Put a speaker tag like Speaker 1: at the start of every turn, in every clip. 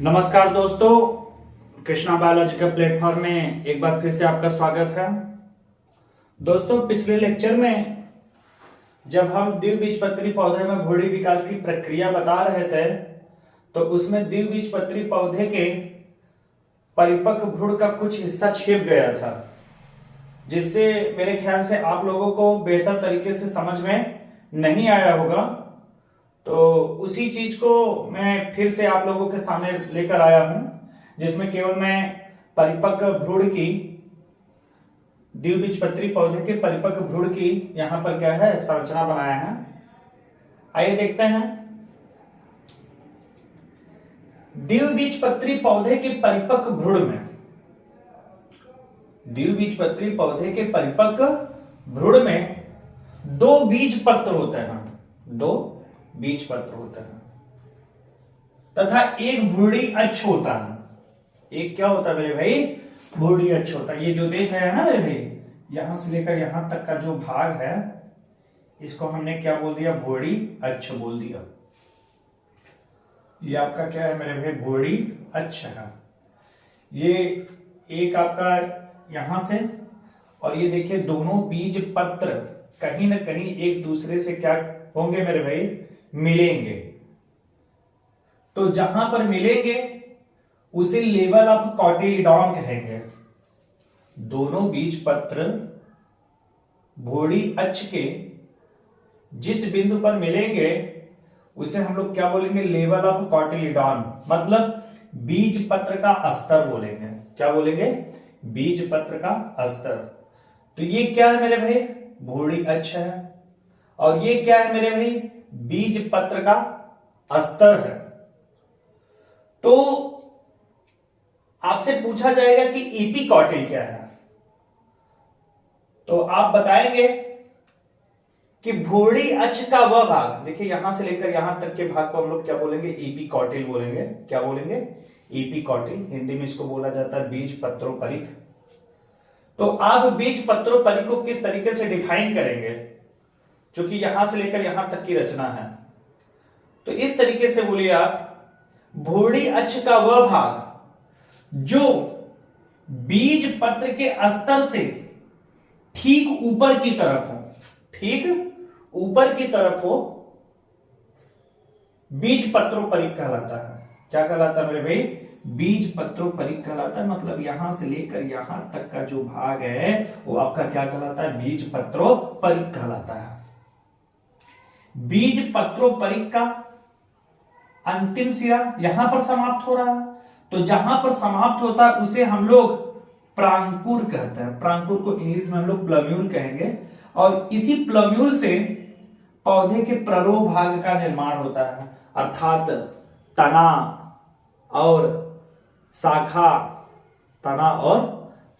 Speaker 1: नमस्कार दोस्तों, कृष्णा बायोलॉजी के प्लेटफॉर्म में एक बार फिर से आपका स्वागत है। दोस्तों, पिछले लेक्चर में जब हम द्विबीजपत्री पौधे में भूरी विकास की प्रक्रिया बता रहे थे तो उसमें द्विबीजपत्री पौधे के परिपक्व भ्रूण का कुछ हिस्सा छिप गया था, जिससे मेरे ख्याल से आप लोगों को बेहतर तरीके से समझ में नहीं आया होगा। तो उसी चीज को मैं फिर से आप लोगों के सामने लेकर आया हूं, जिसमें केवल मैं परिपक्व भ्रूण की द्विबीजपत्री पौधे के परिपक्व भ्रूण की यहां पर क्या है संरचना बनाया है। आइए देखते हैं। द्विबीजपत्री पौधे के परिपक्व भ्रूण में द्विबीजपत्री पौधे के परिपक्व भ्रूण में दो बीज पत्र होते हैं, दो बीज पत्र होते हैं तथा एक भ्रूणी अक्ष होता है। एक क्या होता है मेरे भाई? भ्रूणी अक्ष होता है। ये जो देख रहे हैं ना मेरे भाई, यहां से लेकर यहां तक का जो भाग है इसको हमने क्या बोल दिया? भ्रूणी अक्ष बोल दिया। ये आपका क्या है मेरे भाई? भ्रूणी अक्ष है। ये एक आपका यहां से, और ये देखिए दोनों बीज पत्र कहीं ना कहीं एक दूसरे से क्या होंगे मेरे भाई? मिलेंगे। तो जहां पर मिलेंगे उसे लेवल ऑफ कॉटिलीडॉन कहेंगे। दोनों बीज पत्र भ्रूणी अक्ष के जिस बिंदु पर मिलेंगे उसे हम लोग क्या बोलेंगे? लेवल ऑफ कॉटिलीडॉन, मतलब बीज पत्र का स्तर बोलेंगे। क्या बोलेंगे? बीज पत्र का स्तर। तो ये क्या है मेरे भाई? भ्रूणी अक्ष है। और ये क्या है मेरे भाई? बीज पत्र का स्तर है। तो आपसे पूछा जाएगा कि एपिकॉटिल क्या है, तो आप बताएंगे कि भ्रूणी अक्ष का वह भाग, देखिए यहां से लेकर यहां तक के भाग को हम लोग क्या बोलेंगे? एपिकॉटिल बोलेंगे। क्या बोलेंगे? एपिकॉटिल। हिंदी में इसको बोला जाता है बीज पत्रोपरिक। तो आप बीज पत्रोपरिक को किस तरीके से डिफाइन करेंगे? क्योंकि यहां से लेकर यहां तक की रचना है, तो इस तरीके से बोलिए आप, भ्रूणी अक्ष का वह भाग जो बीज पत्र के स्तर से ठीक ऊपर की तरफ हो, ठीक ऊपर की तरफ हो, बीज पत्रोपरिक कहलाता है। क्या कहलाता है मेरे भाई? बीज पत्रोपरिक कहलाता है। मतलब यहां से लेकर यहां तक का जो भाग है वो आपका क्या कहलाता है? बीज पत्रोपरिक कहलाता है। बीज पत्रोपरिक का अंतिम सिरा यहां पर समाप्त हो रहा है, तो जहां पर समाप्त होता है उसे हम लोग प्रांकुर कहते हैं। प्रांकुर को इंग्लिश में हम लोग प्लम्यूल कहेंगे। और इसी प्लम्यूल से पौधे के प्ररोह भाग का निर्माण होता है, अर्थात तना और शाखा, तना और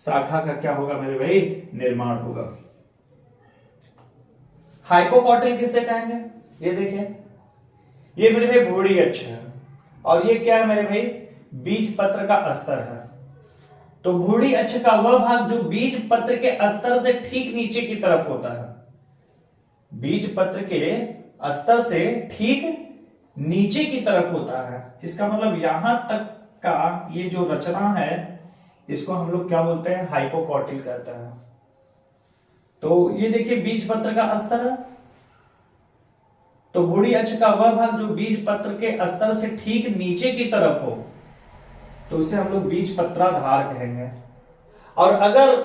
Speaker 1: शाखा का क्या होगा मेरे भाई? निर्माण होगा। हाइपोकॉटिल किसे कहेंगे? ये देखिए, ये मेरे भाई भ्रूणी अक्ष है और ये क्या है मेरे भाई? बीज पत्र का स्तर है। तो भ्रूणी अक्ष का वह भाग जो बीज पत्र के स्तर से ठीक नीचे की तरफ होता है, बीज पत्र के स्तर से ठीक नीचे की तरफ होता है। इसका मतलब यहां तक का ये जो रचना है इसको हम लोग क्या बोलते हैं? हाइपोकॉटिल कहते हैं। तो ये देखिए बीज पत्र का स्तर है, तो भ्रूणी अक्ष का वह भाग जो बीज पत्र के स्तर से ठीक नीचे की तरफ हो तो उसे हम लोग बीज पत्राधार कहेंगे। और अगर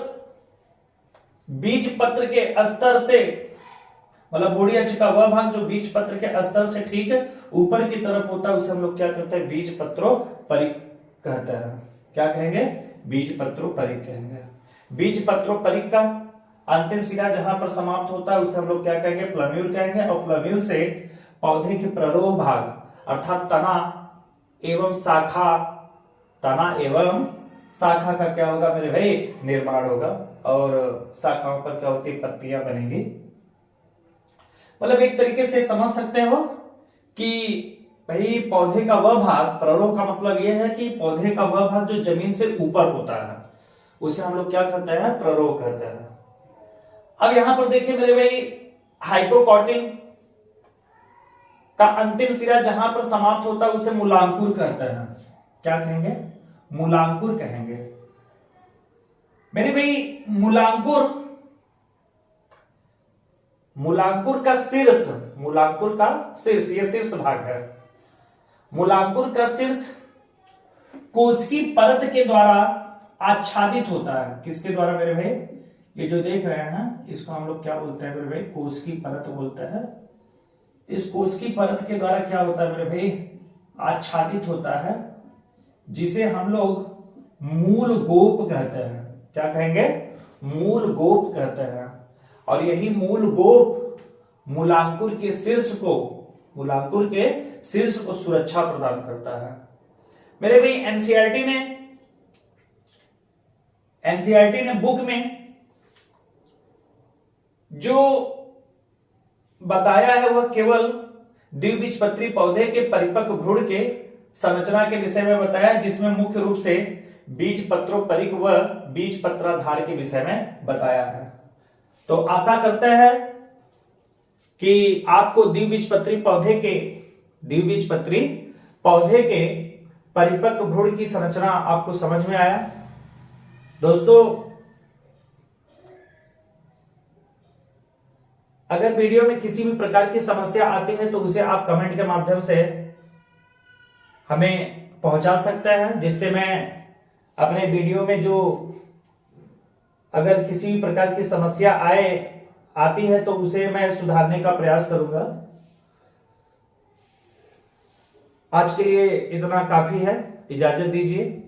Speaker 1: बीज पत्र के स्तर से, मतलब भ्रूणी अक्ष का वह भाग जो बीज पत्र के स्तर से ठीक ऊपर की तरफ होता है उसे हम लोग क्या कहते हैं? बीज पत्रोपरिक कहते हैं। क्या कहेंगे? बीज पत्रोपरिक कहेंगे। बीज पत्रोपरिक का अंतिम सिरा जहां पर समाप्त होता है उसे हम लोग क्या कहेंगे? प्लम्यूल कहेंगे। और प्लम्यूल से पौधे के प्ररोह भाग अर्थात तना एवं शाखा, तना एवं शाखा का क्या होगा मेरे भाई? निर्माण होगा। और शाखाओं पर क्या होती? पत्तियां बनेंगी। मतलब एक तरीके से समझ सकते हो कि भाई पौधे का वह भाग, प्ररोह का मतलब यह है कि पौधे का वह भाग जो जमीन से ऊपर होता है उसे हम लोग क्या कहते हैं? प्ररोह कहते हैं। अब यहां पर देखिए मेरे भाई, हाइपोकॉटिल का अंतिम सिरा जहां पर समाप्त होता है उसे मूलांकुर कहते हैं। क्या कहेंगे? मूलांकुर कहेंगे। मेरे भाई मूलांकुर का शीर्ष, ये शीर्ष भाग है। मूलांकुर का शीर्ष कोशिकी परत के द्वारा आच्छादित होता है। किसके द्वारा मेरे भाई? ये जो देख रहे हैं इसको हम लोग क्या बोलते हैं मेरे भाई? कोशिकी परत बोलते हैं। इस कोशिकी परत के द्वारा क्या होता है मेरे भाई? आच्छादित होता है, जिसे हम लोग मूल गोप कहते हैं। क्या कहेंगे? मूल गोप कहते हैं। और यही मूल गोप मूलांकुर के शीर्ष को सुरक्षा प्रदान करता है। मेरे भाई एनसीईआरटी ने बुक में जो बताया है वह केवल द्विबीजपत्री पौधे के परिपक्व भ्रूण के संरचना के विषय में बताया, जिसमें मुख्य रूप से बीजपत्रोपरिक व बीजपत्राधार के विषय में बताया है। तो आशा करते हैं कि आपको द्विबीजपत्री पौधे के परिपक्व भ्रूण की संरचना आपको समझ में आया। दोस्तों, अगर वीडियो में किसी भी प्रकार की समस्या आती है तो उसे आप कमेंट के माध्यम से हमें पहुंचा सकते हैं, जिससे मैं अपने वीडियो में जो अगर किसी भी प्रकार की समस्या आती है तो उसे मैं सुधारने का प्रयास करूंगा। आज के लिए इतना काफी है, इजाजत दीजिए।